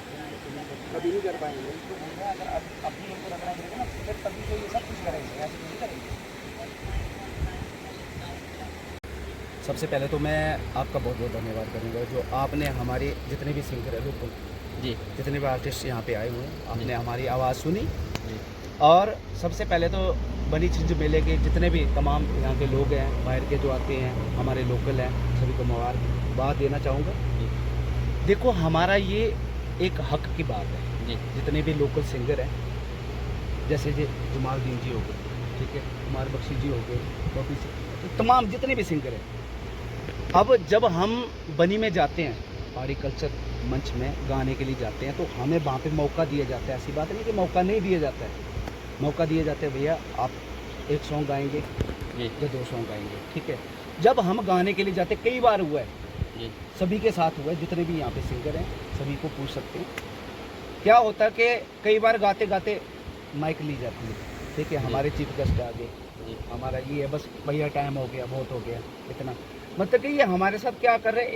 कभी नहीं कर पाएंगे। तो बोल रहे हैं अगर अब भी इनको रखना पड़ेगा ना, फिर तभी तो ये सब कुछ करेंगे, ऐसे नहीं करेंगे। सबसे पहले तो मैं आपका बहुत बहुत धन्यवाद करूँगा जो आपने हमारे जितने भी सिंगर है लोकल जी जितने भी आर्टिस्ट यहाँ पे आए हुए हैं, आपने जी। हमारी आवाज़ सुनी। जी और सबसे पहले तो बनी छिंज मेले के जितने भी तमाम यहाँ के लोग हैं, बाहर के जो आते हैं, हमारे लोकल हैं, सभी को मुबारकबाद देना चाहूँगा। जी देखो हमारा ये एक हक की बात है, जी जितने भी लोकल सिंगर हैं, जैसे जी जमालदीन जी हो गए, ठीक है, कुमार बख्शी जी हो गए, बॉबी सिंह, तो तमाम जितने भी सिंगर हैं, अब जब हम बनी में जाते हैं, पहाड़ी कल्चर मंच में गाने के लिए जाते हैं, तो हमें वहाँ पे मौका दिया जाता है। ऐसी बात नहीं कि मौका नहीं दिया जाता है, मौका दिया जाता है, भैया आप एक सॉन्ग गाएंगे जी या 2 सॉन्ग गाएंगे, ठीक है। जब हम गाने के लिए जाते, कई बार हुआ है, जी सभी के साथ हुआ है, जितने भी यहाँ पे सिंगर हैं सभी को पूछ सकते हैं। क्या होता है कि कई बार गाते गाते माइक ली जाती है, ठीक है, हमारे चीफ गेस्ट आ गए, जी हमारा ये है बस भैया टाइम हो गया, बहुत हो गया, इतना मतलब कि ये हमारे साथ क्या कर रहे हैं,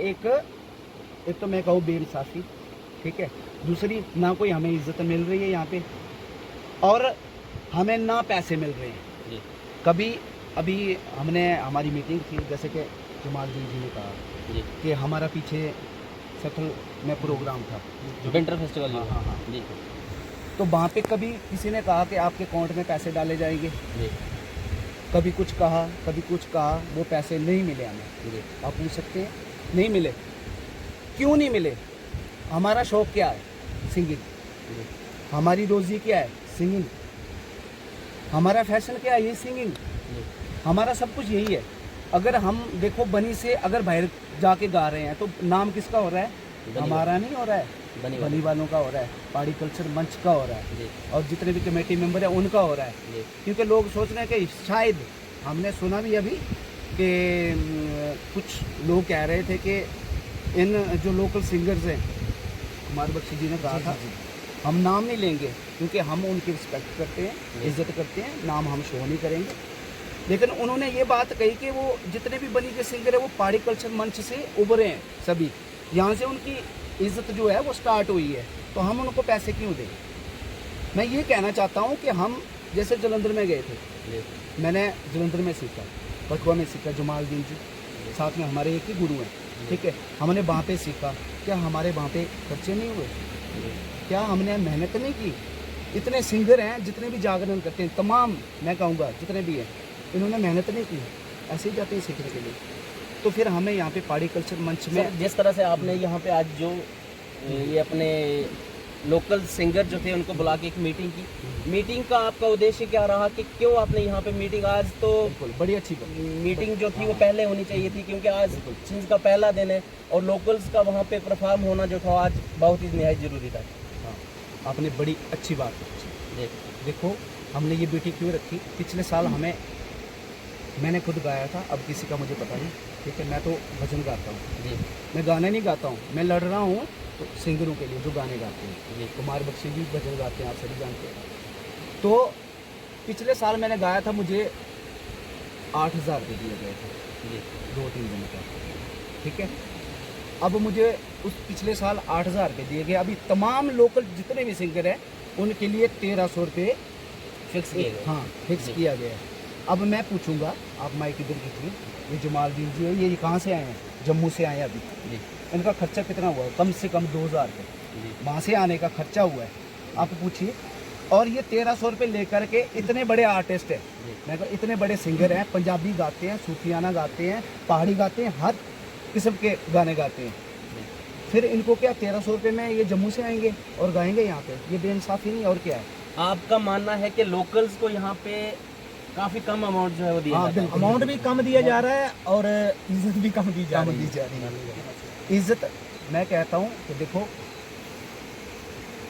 एक तो मैं कहूँ बेइंसाफ़ी, ठीक है, दूसरी ना कोई हमें इज्जत मिल रही है यहाँ पे, और हमें ना पैसे मिल रहे हैं। जी कभी अभी हमने हमारी मीटिंग थी, जैसे कि जमालदीन जी ने कहा जी कि हमारा पीछे सफल में प्रोग्राम था, विंटर फेस्टिवल। हाँ हाँ हाँ, जी तो वहाँ पे कभी किसी ने कहा कि आपके अकाउंट में पैसे डाले जाएंगे, जी कभी कुछ कहा, कभी कुछ कहा, वो पैसे नहीं मिले हमें। जी आप पूछ सकते हैं नहीं मिले, क्यों नहीं मिले? हमारा शौक क्या है? सिंगिंग। जी हमारी रोज़ी क्या है? सिंगिंग। हमारा फैशन क्या है? ये सिंगिंग। जी हमारा सब कुछ यही है। अगर हम देखो बनी से अगर बाहर जाके गा रहे हैं तो नाम किसका हो रहा है? बनी हमारा नहीं हो रहा है, बनी वालों का हो रहा है, पहाड़ी कल्चर मंच का हो रहा है, जी और जितने भी कमेटी मेंबर है उनका हो रहा है। जी क्योंकि लोग सोच रहे हैं कि शायद, हमने सुना भी अभी कि कुछ लोग कह रहे थे कि इन जो लोकल सिंगर्स हैं, कुमार बख्शी जी ने कहा था, हम नाम नहीं लेंगे क्योंकि हम उनकी रिस्पेक्ट करते हैं, इज्जत करते हैं, नाम हम शो नहीं करेंगे। लेकिन उन्होंने ये बात कही कि वो जितने भी बनी के सिंगर है वो पहाड़ी कल्चर मंच से उभरे हैं, सभी यहाँ से उनकी इज्जत जो है वो स्टार्ट हुई है, तो हम उनको पैसे क्यों दें? मैं ये कहना चाहता हूँ कि हम जैसे जलंधर में गए थे, जी मैंने जलंधर में सीखा, बकवा में सीखा, जमालदीन जी साथ में हमारे एक ही गुरु हैं, ठीक है, हमने वहाँ पे सीखा। क्या हमारे वहाँ पे खर्चे नहीं हुए? क्या हमने मेहनत नहीं की? इतने सिंगर हैं जितने भी जागरण करते हैं, तमाम मैं कहूँगा जितने भी हैं, इन्होंने मेहनत नहीं की, ऐसे ही जाते हैं सीखने के लिए। तो फिर हमें यहाँ पे पहाड़ी कल्चर मंच में सर, जिस तरह से आपने यहाँ पे आज जो ये अपने लोकल सिंगर जो थे उनको बुला के एक मीटिंग की, मीटिंग का आपका उद्देश्य क्या रहा कि क्यों आपने यहाँ पे मीटिंग? आज तो बिल्कुल बड़ी अच्छी बात, मीटिंग जो थी वो पहले होनी चाहिए थी, क्योंकि आज चीज़ का पहला दिन है और लोकल्स का वहाँ पे परफॉर्म होना जो था आज बहुत ही निहायत ज़रूरी था। हाँ आपने बड़ी अच्छी बात पूछी। जी देखो हमने ये मीटिंग क्यों रखी, पिछले साल मैंने खुद गाया था, अब किसी का मुझे पता नहीं, ठीक है, मैं तो भजन गाता हूँ, जी मैं गाने नहीं गाता हूँ, मैं लड़ रहा हूँ तो सिंगरों के लिए जो गाने गाते हैं। जी कुमार बख्शी जी भजन गाते हैं, आप सभी जानते हैं। तो पिछले साल मैंने गाया था, मुझे 8,000 रुपये दिए गए थे जी 2-3 दिन का, ठीक है। अब मुझे उस पिछले साल 8,000 रुपये दिए गए। अभी तमाम लोकल जितने भी सिंगर हैं उनके लिए 1,300 रुपये फिक्स किए गए। हाँ फिक्स जी। किया गया है। अब मैं पूछूंगा, आप माइक इधर कीजिए, ये जमालदीन जी है, ये कहाँ से आए हैं? जम्मू से आए हैं अभी। जी इनका खर्चा कितना हुआ है? कम से कम 2,000 रुपये जी वहाँ से आने का खर्चा हुआ है, आप पूछिए। और ये 1,300 रुपये लेकर के इतने बड़े आर्टिस्ट हैं, जी मैं कहूँ इतने बड़े सिंगर हैं, पंजाबी गाते हैं, सूफियाना गाते हैं, पहाड़ी गाते हैं, हर किस्म के गाने गाते हैं। जी फिर इनको क्या 1,300 रुपये में ये जम्मू से आएंगे और गाएंगे यहाँ पे? ये बेइंसाफ़ी नहीं और क्या है? आपका मानना है कि लोकल्स को यहाँ पे काफ़ी कम अमाउंट जो है वो दिया हाँ, जाता है? बिल्कुल। अमाउंट भी कम दिया जा रहा है और इज्जत भी कम दी जा कम रही दी है। जा रही है। इज्जत मैं कहता हूँ कि देखो,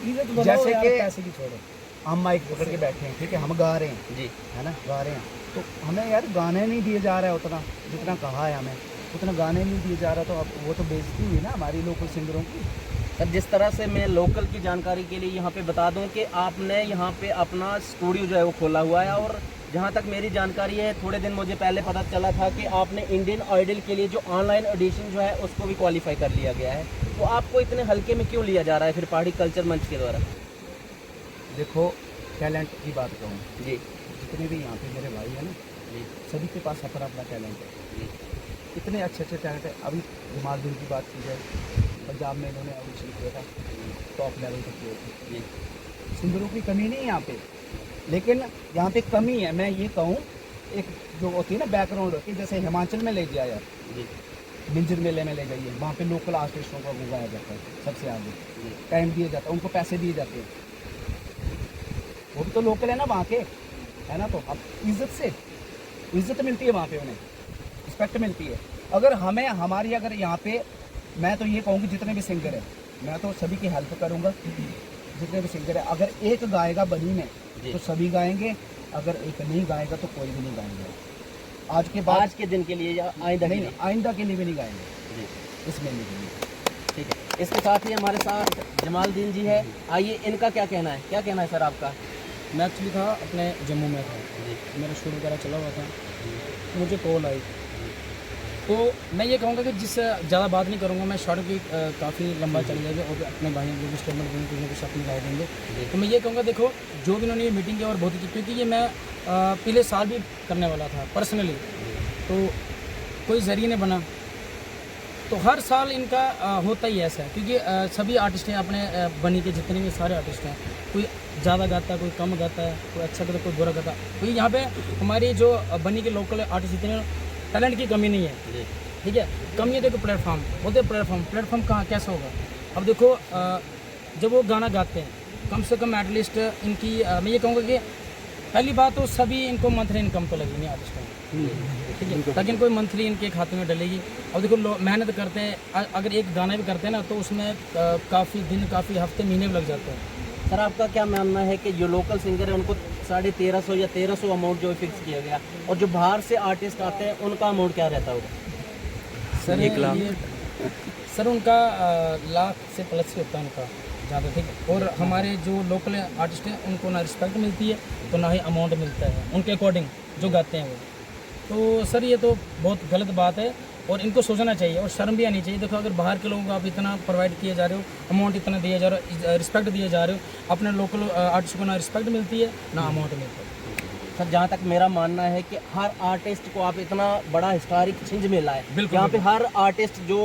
इज्जत बनाओ जैसे यार, कि पैसे की छोड़ो। हम माइक पकड़ के बैठे हैं, ठीक है, हम गा रहे हैं, जी है ना, गा रहे हैं, तो हमें यार गाने नहीं दिए जा रहा है उतना जितना कहा है हमें, उतना गाने नहीं दिए जा रहा, तो अब वो तो बेइज्जती हुई ना हमारी लोकल सिंगरों की। सर, जिस तरह से मैं लोकल की जानकारी के लिए यहाँ पे बता दूं कि आपने यहाँ पे अपना स्टूडियो जो है वो खोला हुआ है और जहाँ तक मेरी जानकारी है, थोड़े दिन मुझे पहले पता चला था कि आपने इंडियन आइडल के लिए जो ऑनलाइन ऑडिशन जो है उसको भी क्वालिफाई कर लिया गया है। तो आपको इतने हल्के में क्यों लिया जा रहा है फिर पहाड़ी कल्चर मंच के द्वारा? देखो, टैलेंट की बात कहूँ जी जितने भी यहाँ पे मेरे भाई हैं ना, जी सभी के पास अपना अपना टैलेंट है। जी इतने अच्छे अच्छे टैलेंट है। अभी जमालुद्दीन की बात की जाए, पंजाब में इन्होंने ऑडिशन किया था, टॉप लेवल तक किए थे। जी सिंगरों की कमी नहीं है यहाँ पे, लेकिन यहाँ पे कमी है। मैं ये कहूँ, एक जो होती है ना बैकग्राउंड होती है, जैसे हिमाचल में ले जाया यार, जी मिंजर मेले में ले जाइए, वहाँ पे लोकल आर्टिस्टों को बुलाया जाता है, सबसे आगे जी टाइम दिया जाता है, उनको पैसे दिए जाते हैं। वो भी तो लोकल है ना वहाँ के, है ना। तो अब इज्जत मिलती है वहाँ पे, उन्हें रिस्पेक्ट मिलती है। अगर हमें हमारी अगर यहाँ पे, मैं तो ये कहूँगी जितने भी सिंगर हैं, मैं तो सभी की हेल्प करूँगा। जितने भी सिंगर है, अगर एक गाएगा बनी में तो सभी गाएंगे, अगर एक नहीं गाएगा तो कोई भी नहीं गाएंगे। आज के बाद, आज के दिन के लिए या आइंदा के नहीं, लिए? आइंदा के लिए भी नहीं गाएंगे जी इस महीने के लिए। ठीक है। इसके साथ ही हमारे साथ जमालुद्दीन जी है। आइए, इनका क्या कहना है? क्या कहना है सर आपका? मैं एक्चुअली था अपने जम्मू में था, मेरा शूट वगैरह चला हुआ था, मुझे कॉल आई। तो मैं ये कहूँगा कि जिससे ज़्यादा बात नहीं करूँगा, मैं शॉर्ट की काफ़ी लंबा चल जाएगा और अपने भाइयों को भी स्टेटमेंट देंगे, कुछ ना कुछ अपनी राय देंगे। तो मैं ये कहूँगा, देखो जो भी उन्होंने ये मीटिंग की और बहुत अच्छी, क्योंकि ये मैं पिछले साल भी करने वाला था पर्सनली, तो कोई जरिए नहीं बना। तो हर साल इनका होता ही ऐसा है, क्योंकि सभी आर्टिस्ट हैं अपने बनी के, जितने भी सारे आर्टिस्ट हैं, कोई ज़्यादा गाता है, कोई कम गाता है, कोई अच्छा गाता है, कोई बुरा गाता है। क्योंकि यहाँ पे हमारी जो बनी के लोकल आर्टिस्ट, इतने टैलेंट की कमी नहीं है, ठीक है। कमी है देखो प्लेटफॉर्म, बोलते प्लेटफॉर्म कहाँ कैसा होगा। अब देखो जब वो गाना गाते हैं, कम से कम एटलीस्ट इनकी मैं ये कहूँगा कि पहली बात तो सभी इनको मंथली इनकम तो लगेगी आर्टिस्टों में, ठीक है, ताकि कोई मंथली इनके खाते में डलेगी। अब देखो मेहनत करते हैं, अगर एक गाना भी करते हैं ना, तो उसमें काफ़ी दिन, काफ़ी हफ्ते, महीने भी लग जाते हैं। सर आपका क्या मानना है कि जो लोकल सिंगर है उनको 1350 या 1300 अमाउंट जो फिक्स किया गया, और जो बाहर से आर्टिस्ट आते हैं उनका अमाउंट क्या रहता होगा? सर 1 लाख सर उनका लाख से प्लस ही होता है उनका ज़्यादा, ठीक है। और हमारे जो लोकल आर्टिस्ट हैं उनको ना रिस्पेक्ट मिलती है, तो ना ही अमाउंट मिलता है उनके अकॉर्डिंग जो गाते हैं वो। तो सर ये तो बहुत गलत बात है और इनको सोचना चाहिए और शर्म भी आनी चाहिए। देखो अगर बाहर के लोगों को आप इतना प्रोवाइड किए जा रहे हो, अमाउंट इतना दिया जा रहा है, रिस्पेक्ट दिए जा रहे हो, अपने लोकल आर्टिस्ट को ना रिस्पेक्ट मिलती है ना अमाउंट मिलता है। सर जहाँ तक मेरा मानना है कि हर आर्टिस्ट को आप इतना बड़ा हिस्टोरिक छिंज मिला है, बिल्कुल, यहाँ पे हर आर्टिस्ट जो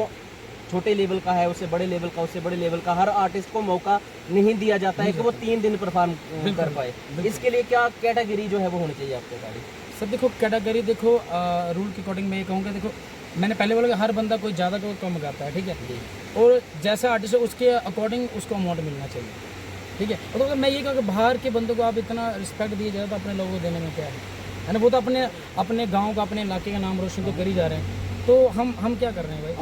छोटे लेवल का है, उससे बड़े लेवल का, उससे बड़े लेवल का, हर आर्टिस्ट को मौका नहीं दिया जाता है कि वो 3 दिन परफॉर्म कर पाए। इसके लिए क्या कैटेगरी जो है वो होनी चाहिए आपके गाड़ी? सर देखो कैटेगरी, देखो रूल के अकॉर्डिंग मैं ये कहूँगा, देखो मैंने पहले बोला कि हर बंदा कोई ज़्यादा कोई कम गाता है, ठीक है, और जैसा आर्टिस्ट है उसके अकॉर्डिंग उसको अमाउंट मिलना चाहिए, ठीक है। और तो मैं ये कहूँगा बाहर के बंदों को आप इतना रिस्पेक्ट दिया जाए तो अपने लोगों को देने में क्या है ना। वो तो अपने गाँव का, अपने इलाके का नाम रोशन तो कर ही जा रहे हैं, तो हम क्या कर रहे हैं भाई?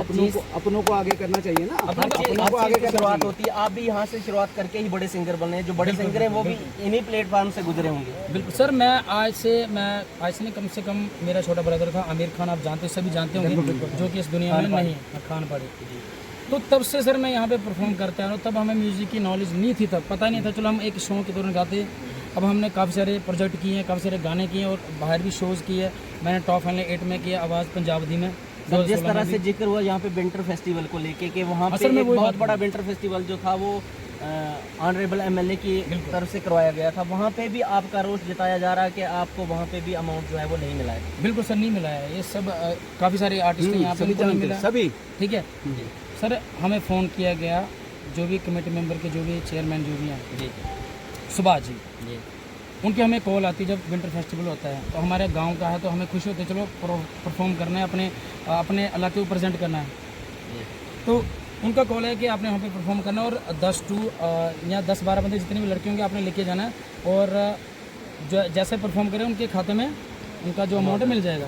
अपनों को आगे करना चाहिए ना, अपनों को आगे की शुरुआत होती है। आप भी यहाँ से शुरुआत करके ही बड़े सिंगर बने हैं। जो बड़े सिंगर हैं वो भी इन्हीं प्लेटफॉर्म से गुजरे होंगे। बिल्कुल सर, मैं आज से नहीं, कम से कम मेरा छोटा ब्रदर था आमिर खान, आप जानते, सभी जानते होंगे, जो कि इस दुनिया में नहीं है, खान पाड़ी। तो तब से सर मैं यहाँ पे परफॉर्म करता हूँ। तब हमें म्यूज़िक की नॉलेज नहीं थी, तब पता नहीं था, चलो हम एक शो के दौरान गाते। अब हमने काफ़ी सारे प्रोजेक्ट किए हैं, काफ़ी सारे गाने किए और बाहर भी शोज़ किए। मैंने टॉप फाइनल 8 में किया, आवाज़ पंजाब दी में। सर जिस तरह से जिक्र हुआ यहाँ पे विंटर फेस्टिवल को लेके कि वहाँ पे एक बहुत बड़ा विंटर फेस्टिवल जो था वो ऑनरेबल एमएलए की तरफ से करवाया गया था, वहाँ पे भी आपका रोष जताया जा रहा है कि आपको वहाँ पे भी अमाउंट जो है वो नहीं मिला है। बिल्कुल सर, नहीं मिला है। ये सब काफ़ी सारे आर्टिस्ट यहाँ पे नहीं मिला सभी, ठीक है सर। हमें फ़ोन किया गया, जो भी कमेटी मेंबर के, जो भी चेयरमैन जो भी हैं जी, सुभाष जी, उनकी हमें कॉल आती जब विंटर फेस्टिवल होता है, तो हमारे गांव का है तो हमें खुशी होती है, चलो परफॉर्म करना है, अपने इलाके को प्रेजेंट करना है। तो उनका कॉल है कि आपने वहाँ पे परफॉर्म करना है और 10-12 बंदे जितने भी लड़के होंगे आपने लेके जाना है, और जो जैसे परफॉर्म करें उनके खाते में उनका जो अमाउंट है मिल जाएगा।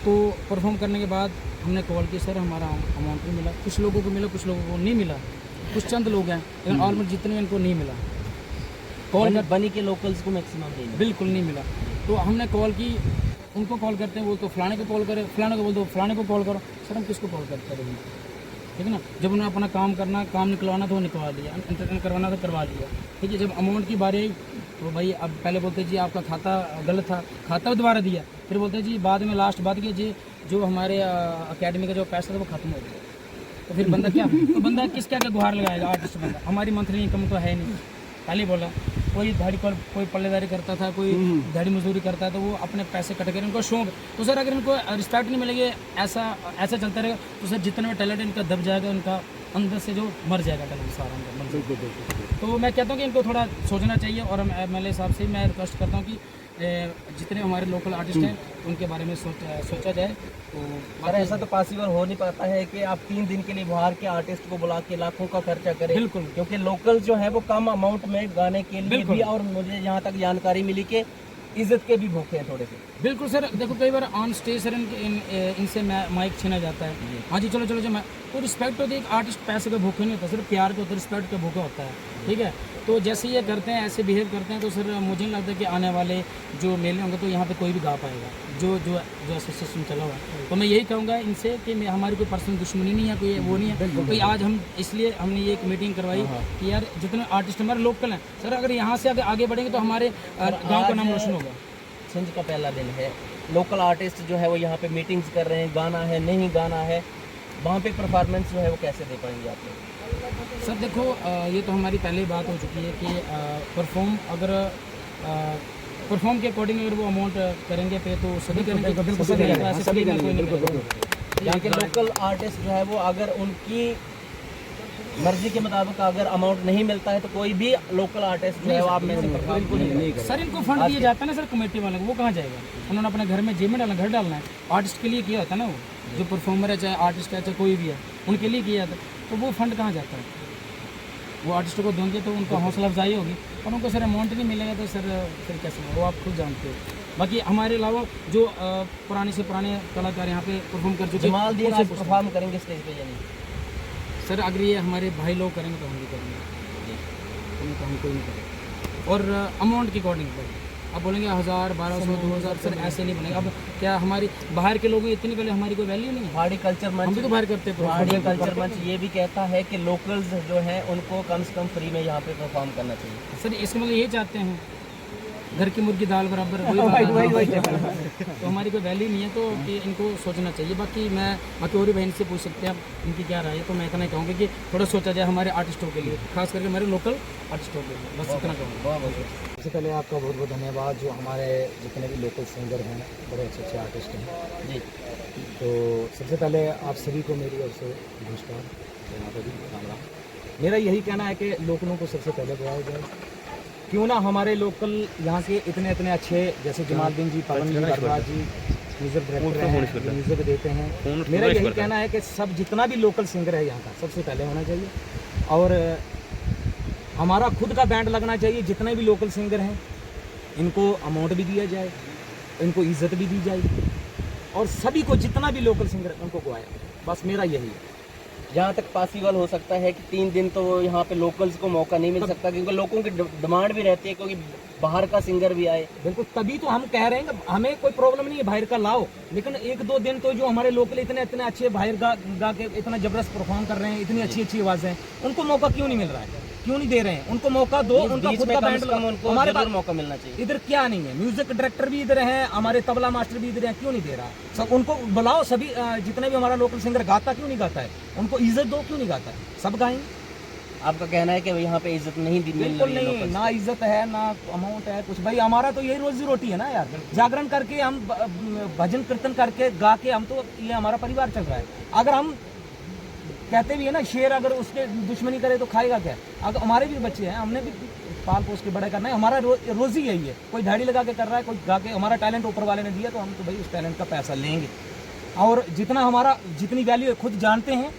तो परफॉर्म करने के बाद हमने कॉल की, सर हमारा अमाउंट नहीं मिला। कुछ लोगों को मिला, कुछ लोगों को नहीं मिला, कुछ चंद लोग हैं, लेकिन ऑलमोस्ट जितने इनको नहीं मिला। कॉल बनी के लोकल्स को मैक्सिमम नहीं मिला, बिल्कुल नहीं मिला। तो हमने कॉल की, उनको कॉल करते हैं, वो तो फलाने को कॉल करे, फलाने को बोल दो, फलाने को कॉल करो। सर हम किसको कॉल करते रहे? ठीक है ना। जब उन्हें अपना काम करना, काम निकलवाना तो वो निकलवा लिया, एंटरटेन करवाना तो करवा लिया, ठीक है। जब अमाउंट की बारी आई तो भाई अब पहले बोलते जी आपका खाता गलत था, खाता दोबारा दिया, फिर बोलते जी बाद में लास्ट बात की जी जो हमारे अकेडमी का जो पैसा था वो खत्म हो गया। तो फिर बंदा क्या, तो बंदा किस क्या गुहार लगाएगा आर्टिस्ट बंदा, हमारी मंथली इनकम तो है नहीं। पहले बोला कोई कोई पल्लेदारी करता था, कोई दिहाड़ी मजदूरी करता है, तो वो अपने पैसे कट कर इनको शौक। तो सर अगर इनको रिस्पेक्ट नहीं मिलेगी, ऐसा चलता रहेगा तो सर जितना भी टैलेंट इनका दब जाएगा, उनका अंदर से जो मर जाएगा टैलेंट सारा अंदर मर जाएगा। तो मैं कहता हूँ कि इनको थोड़ा सोचना चाहिए, और MLA साहब से मैं रिक्वेस्ट करता हूँ कि जितने हमारे लोकल आर्टिस्ट हैं उनके बारे में सोचा जाए। तो पर ऐसा तो पॉसिबल हो नहीं पाता है कि आप 3 दिन के लिए बाहर के आर्टिस्ट को बुला के लाखों का खर्चा करें। बिल्कुल, क्योंकि लोकल जो है वो कम अमाउंट में गाने के लिए भी, और मुझे यहाँ तक जानकारी मिली कि इज्जत के भी भूखे हैं थोड़े से। बिल्कुल सर, देखो कई बार ऑन स्टेज सर इनसे माइक छीना जाता है, हाँ जी चलो जो मैं तो रिस्पेक्ट होती है। एक आर्टिस्ट पैसे का भूखा नहीं होता, सिर्फ प्यार का होता है, रिस्पेक्ट का भूखा होता है, ठीक है। तो जैसे ये करते हैं, ऐसे बिहेव करते हैं, तो सर मुझे नहीं लगता कि आने वाले जो मेले होंगे तो यहाँ पे कोई भी गा पाएगा, जो एसोसिएशन चला हुआ है। तो मैं यही कहूँगा इनसे कि हमारी कोई पर्सनल दुश्मनी नहीं है, कोई वो नहीं है। तो आज हम इसलिए हमने ये एक मीटिंग करवाई कि यार जितने आर्टिस्ट हमारे लोकल हैं सर, अगर यहाँ से आगे बढ़ेंगे तो हमारे गाँव का नाम रोशन होगा। छिंज का पहला दिन है, लोकल आर्टिस्ट जो है वो यहाँ पे मीटिंग्स कर रहे हैं, गाना है नहीं गाना है, वहाँ पे परफॉर्मेंस जो है वो कैसे दे पाएंगे आप लोग? सर देखो ये तो हमारी पहले ही बात हो चुकी है कि परफॉर्म के अकॉर्डिंग अगर वो अमाउंट करेंगे पे तो सभी करेंगे, यहाँ के लोकल आर्टिस्ट जो है वो अगर उनकी मर्जी के मुताबिक अगर अमाउंट नहीं मिलता है तो कोई भी लोकल आर्टिस्ट जो है वो आप में से परफॉर्म नहीं करेगा। सर इनको फंड दिया जाता है ना सर कमेटी वाले को, वो कहाँ जाएगा? उन्होंने अपने घर में जेब में डालना, घर डालना है। आर्टिस्ट के लिए किया होता है ना, वो जो परफॉर्मर है, चाहे आर्टिस्ट है चाहे कोई भी है, उनके लिए किया जाता है। तो वो फंड कहाँ जाता है? वो आर्टिस्टों को देंगे तो उनका हौसला अफजाई होगी, और उनको सर अमाउंट नहीं मिलेगा तो सर फिर कैसे होगा, वो आप खुद जानते हो। बाकी हमारे अलावा जो पुराने से पुराने कलाकार यहाँ पे परफॉर्म कर चुके जमालदीन आज परफॉर्म करेंगे स्टेज पे या नहीं? सर अगर ये हमारे भाई लोग करेंगे तो हम भी करेंगे, तो हम कोई नहीं करेंगे। और अमाउंट के अकॉर्डिंग पर अब बोलेंगे 1000, 1200, 2000 सर ऐसे नहीं बनेगा। अब क्या हमारी बाहर के लोग इतनी पहले हमारी कोई वैल्यू नहीं है? पहाड़ी कल्चर मंच, हम भी तो बाहर करते हैं। पहाड़ी कल्चर मंच ये भी कहता है कि लोकल्स जो हैं उनको कम से कम फ्री में यहाँ पे परफॉर्म करना चाहिए। सर इसके मतलब यही चाहते हैं, घर की मुर्गी दाल बराबर, वही तो हमारी कोई वैल्यू नहीं है, तो कि इनको सोचना चाहिए। बाकी और भी बहन से पूछ सकते हैं आप इनकी क्या राय है। तो मैं इतना ही कहूँगा कि थोड़ा सोचा जाए हमारे आर्टिस्टों के लिए, खास करके हमारे लोकल आर्टिस्टों के लिए, बस इतना कहूँगा। सबसे पहले आपका बहुत बहुत धन्यवाद, जो हमारे जितने भी लोकल सिंगर हैं, बड़े अच्छे आर्टिस्ट हैं जी। तो सबसे पहले आप सभी को मेरी ओर से नमस्कार, यहाँ पर भी राम राम। मेरा यही कहना है कि लोकलों को सबसे पहले बुलाया जाए। क्यों ना हमारे लोकल यहाँ के इतने अच्छे, जैसे जमालदीन जी, पवन जी, बरवाज जी म्यूजिक डायरेक्टर हैं, म्यूजिक देते हैं। मेरा यही कहना है कि सब जितना भी लोकल सिंगर है यहाँ का सबसे पहले होना चाहिए, और हमारा खुद का बैंड लगना चाहिए। जितने भी लोकल सिंगर हैं इनको अमाउंट भी दिया जाए, इनको इज्जत भी दी जाए, और सभी को जितना भी लोकल सिंगर है उनको गुआया। बस मेरा यही है। जहाँ तक पॉसिबल हो सकता है कि 3 दिन तो यहाँ पे लोकल्स को मौका नहीं मिल सकता, क्योंकि लोगों की डिमांड भी रहती है, क्योंकि बाहर का सिंगर भी आए। बिल्कुल, तभी तो हम कह रहे हैं कि हमें कोई प्रॉब्लम नहीं है बाहर का लाओ, लेकिन 1-2 दिन तो जो हमारे लोकल इतने अच्छे बाहर गा के इतना जबरदस्त परफॉर्म कर रहे हैं, इतनी अच्छी आवाज़ है, उनको मौका क्यों नहीं मिल रहा है? क्यों नहीं दे रहे हैं? उनको मौका दो, उनका खुद का बैंड, हमारे पास मौका मिलना चाहिए। इधर क्या नहीं है, म्यूजिक डायरेक्टर भी इधर हैं, हमारे तबला मास्टर भी इधर हैं, क्यों नहीं दे रहा? सब उनको बुलाओ, सभी जितने भी हमारा लोकल सिंगर गाता क्यों नहीं गाता है, उनको इज्जत दो, क्यों नहीं गाता है? सब गाएंगे। आपका कहना है कि यहाँ पे इज्जत नहीं मिल बिल्कुल रही है? नहीं, ना इज्जत है ना अमाउंट है कुछ। भाई हमारा तो यही रोजी रोटी है ना यार, जागरण करके हम भजन कीर्तन करके गा के हम तो ये हमारा परिवार चल रहा है। अगर हम कहते भी है ना, शेर अगर उसके दुश्मनी करे तो खाएगा क्या? अगर हमारे भी बच्चे हैं, हमने भी पाल पोस के बड़े करना है, हमारा रोजी यही है। कोई दाढ़ी लगा के कर रहा है, कोई गा के, हमारा टैलेंट ऊपर वाले ने दिया तो हम तो भाई उस टैलेंट का पैसा लेंगे। और जितनी वैल्यू है खुद जानते हैं,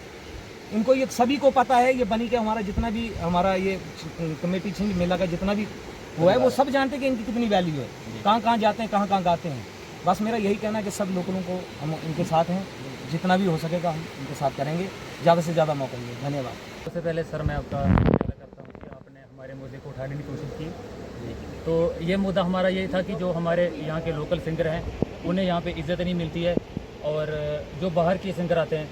इनको ये सभी को पता है। ये बनी के हमारा जितना भी हमारा ये कमेटी छिंज मेला का जितना भी हुआ है, वो सब जानते हैं कि इनकी कितनी वैल्यू है, कहाँ जाते हैं, कहाँ गाते हैं। बस मेरा यही कहना है कि सब लोगों को हम इनके साथ हैं, जितना भी हो सकेगा हम इनके साथ करेंगे, ज़्यादा से ज़्यादा मौका दिए। धन्यवाद। सबसे पहले सर मैं आपका धन्यवाद करता हूँ कि आपने हमारे मुद्दे को उठाने की कोशिश की। तो ये मुद्दा हमारा यही था कि जो हमारे यहाँ के लोकल सिंगर हैं उन्हें यहाँ पे इज़्ज़त नहीं मिलती है, और जो बाहर के सिंगर आते हैं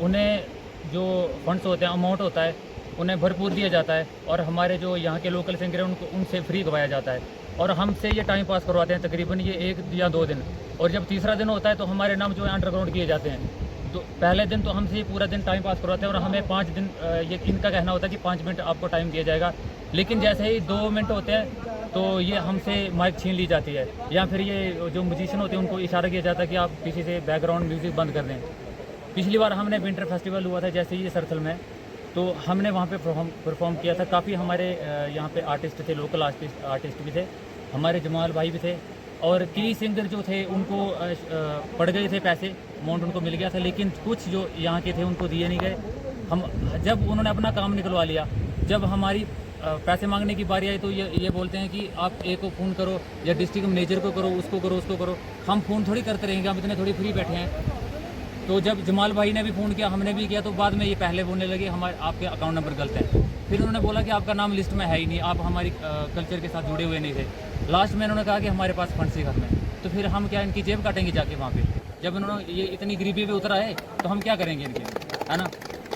उन्हें जो फंड्स होते हैं, अमाउंट होता है, उन्हें भरपूर दिया जाता है और हमारे जो यहाँ के लोकल सिंगर हैं उनको उनसे फ्री गवाया जाता है और हमसे ये टाइम पास करवाते हैं तकरीबन ये 1 या 2 दिन। और जब तीसरा दिन होता है तो हमारे नाम जो है अंडरग्राउंड किए जाते हैं। तो पहले दिन तो हमसे ये पूरा दिन टाइम पास करवाते हैं और हमें 5 दिन ये इनका कहना होता है कि 5 मिनट आपको टाइम दिया जाएगा, लेकिन जैसे ही 2 मिनट होते हैं तो ये हमसे माइक छीन ली जाती है या फिर ये जो म्यूजिशियन होते हैं उनको इशारा किया जाता है कि आप किसी से बैकग्राउंड म्यूज़िक बंद कर दें। पिछली बार हमने विंटर फेस्टिवल हुआ था जैसे ये सरथल में, तो हमने वहाँ पे परफॉर्म किया था। काफ़ी हमारे यहाँ पे आर्टिस्ट थे, लोकल आर्टिस्ट भी थे, हमारे जमाल भाई भी थे और कई सिंगर जो थे उनको पड़ गए थे पैसे, अमाउंट उनको मिल गया था, लेकिन कुछ जो यहाँ के थे उनको दिए नहीं गए। हम जब उन्होंने अपना काम निकलवा लिया, जब हमारी पैसे मांगने की बारी आई तो ये बोलते हैं कि आप एक को फ़ोन करो या डिस्ट्रिक्ट मैनेजर को करो, उसको करो, उसको करो। हम फ़ोन थोड़ी करते रहेंगे, हम इतने थोड़ी फ्री बैठे हैं। तो जब जमाल भाई ने भी फ़ोन किया, हमने भी किया, तो बाद में ये पहले बोलने लगे हमारे आपके अकाउंट नंबर गलत है। फिर उन्होंने बोला कि आपका नाम लिस्ट में है ही नहीं, आप हमारी कल्चर के साथ जुड़े हुए नहीं थे। लास्ट में इन्होंने कहा कि हमारे पास फंड्स ही खत्म है। तो फिर हम क्या इनकी जेब काटेंगे जाके वहाँ पे? जब इन्होंने ये इतनी गरीबी पे उतरा है तो हम क्या करेंगे इनके, है ना?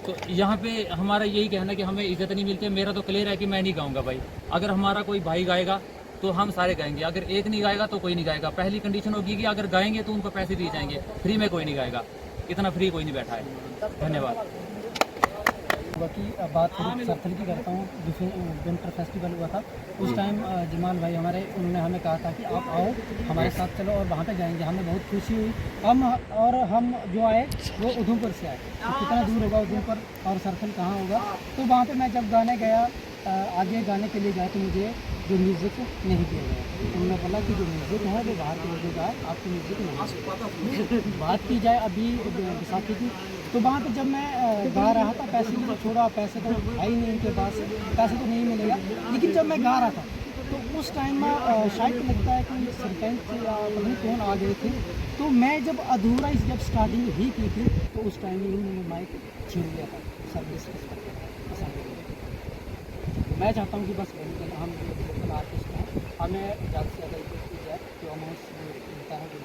तो यहाँ पे हमारा यही कहना है कि हमें इज्जत नहीं मिलती। मेरा तो क्लियर है कि मैं नहीं गाऊँगा भाई। अगर हमारा कोई भाई गाएगा तो हम सारे गाएंगे, अगर एक नहीं गाएगा तो कोई नहीं गाएगा। पहली कंडीशन होगी कि अगर गाएंगे तो उनको पैसे दिए जाएंगे, फ्री में कोई नहीं गाएगा। इतना फ्री कोई नहीं बैठा है। धन्यवाद। बाकी बात सरथल की करता हूँ, जिस विंटर फेस्टिवल हुआ था उस टाइम जमाल भाई हमारे, उन्होंने हमें कहा था कि आप आओ हमारे साथ चलो और वहाँ पे जाएंगे। हमें बहुत खुशी हुई। हम जो आए वो उधमपुर से आए, तो कितना दूर होगा उधमपुर और सरथल कहाँ होगा। तो वहाँ पे मैं जब गाने गया, आगे गाने के लिए गया तो मुझे जो म्यूज़िक नहीं दिया गया। तो उन्होंने बोला कि जो म्यूज़िक है वो बाहर के लोगों का है, आपको म्यूज़िक नहीं। बात की जाए अभी बैसाखी की, तो वहाँ पे जब मैं गा रहा था, पैसे की तो छोड़ा, पैसे तो है ही नहीं इनके पास, पैसे तो नहीं मिलेगा। लेकिन जब मैं गा रहा था तो उस टाइम में शायद लगता है कि सरपंच या पता नहीं कौन आ गए थे। तो मैं जब अधूरा जब स्टार्टिंग ही की थी तो उस टाइम ही उन्होंने माइक छीन लिया था सर्विस पसंद। मैं चाहता हूँ कि बस हम लोकल आर्टिस्ट हैं, हमें ज़्यादा से ज़्यादा इज्जत की जाए, जो अमाउंट मिलता है वो